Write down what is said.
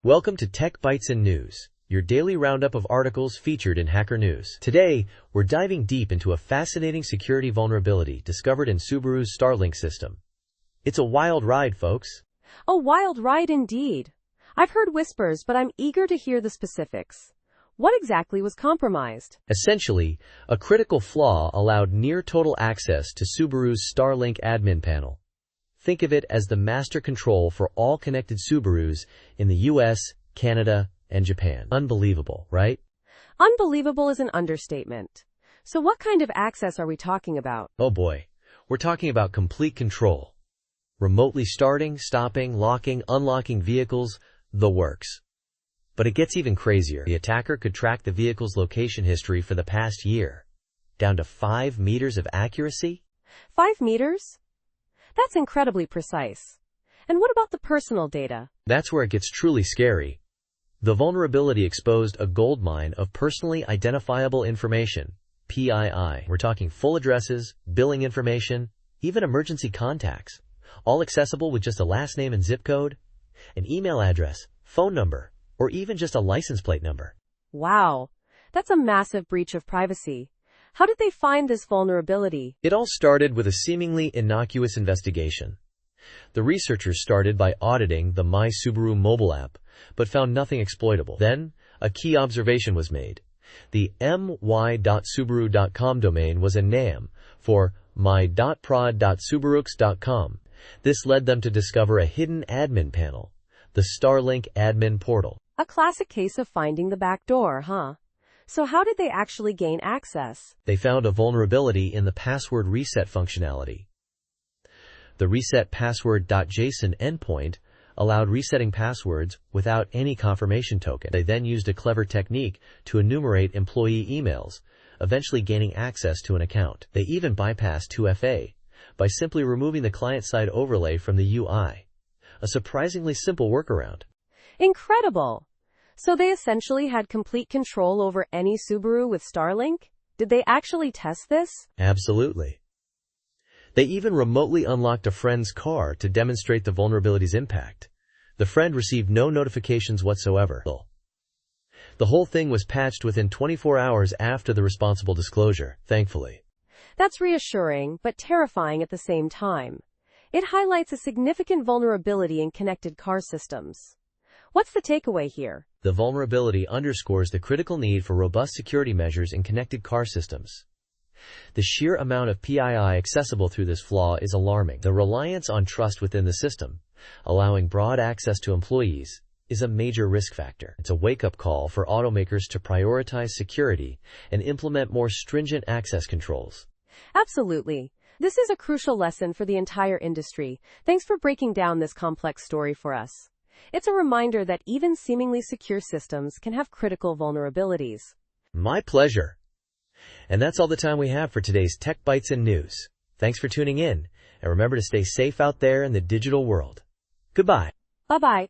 Welcome to Tech Bytes and News, your daily roundup of articles featured in Hacker News. Today, we're diving deep into a fascinating security vulnerability discovered in Subaru's Starlink system. It's a wild ride, folks. A wild ride indeed. I've heard whispers, but I'm eager to hear the specifics. What exactly was compromised? Essentially, a critical flaw allowed near-total access to Subaru's Starlink admin panel. Think of it as the master control for all connected Subarus in the US, Canada, and Japan. Unbelievable, right? Unbelievable is an understatement. So what kind of access are we talking about? Oh boy, we're talking about complete control. Remotely starting, stopping, locking, unlocking vehicles, the works. But it gets even crazier. The attacker could track the vehicle's location history for the past year, down to 5 meters of accuracy. 5 meters? That's incredibly precise. And what about the personal data? That's where it gets truly scary. The vulnerability exposed a goldmine of personally identifiable information, PII. We're talking full addresses, billing information, even emergency contacts, all accessible with just a last name and zip code, an email address, phone number, or even just a license plate number. Wow, that's a massive breach of privacy. How did they find this vulnerability? It all started with a seemingly innocuous investigation. The researchers started by auditing the My Subaru mobile app, but found nothing exploitable. Then, a key observation was made. The my.subaru.com domain was a NAM for my.prod.subarux.com. This led them to discover a hidden admin panel, the Starlink admin portal. A classic case of finding the back door, huh? So how did they actually gain access? They found a vulnerability in the password reset functionality. The resetpassword.json endpoint allowed resetting passwords without any confirmation token. They then used a clever technique to enumerate employee emails, eventually gaining access to an account. They even bypassed 2FA by simply removing the client-side overlay from the UI. A surprisingly simple workaround. Incredible! So they essentially had complete control over any Subaru with Starlink? Did they actually test this? Absolutely. They even remotely unlocked a friend's car to demonstrate the vulnerability's impact. The friend received no notifications whatsoever. The whole thing was patched within 24 hours after the responsible disclosure, thankfully. That's reassuring, but terrifying at the same time. It highlights a significant vulnerability in connected car systems. What's the takeaway here? The vulnerability underscores the critical need for robust security measures in connected car systems. The sheer amount of PII accessible through this flaw is alarming. The reliance on trust within the system, allowing broad access to employees, is a major risk factor. It's a wake-up call for automakers to prioritize security and implement more stringent access controls. Absolutely. This is a crucial lesson for the entire industry. Thanks for breaking down this complex story for us. It's a reminder that even seemingly secure systems can have critical vulnerabilities. My pleasure. And that's all the time we have for today's Tech Bytes and News. Thanks for tuning in, and remember to stay safe out there in the digital world. Goodbye. Bye-bye.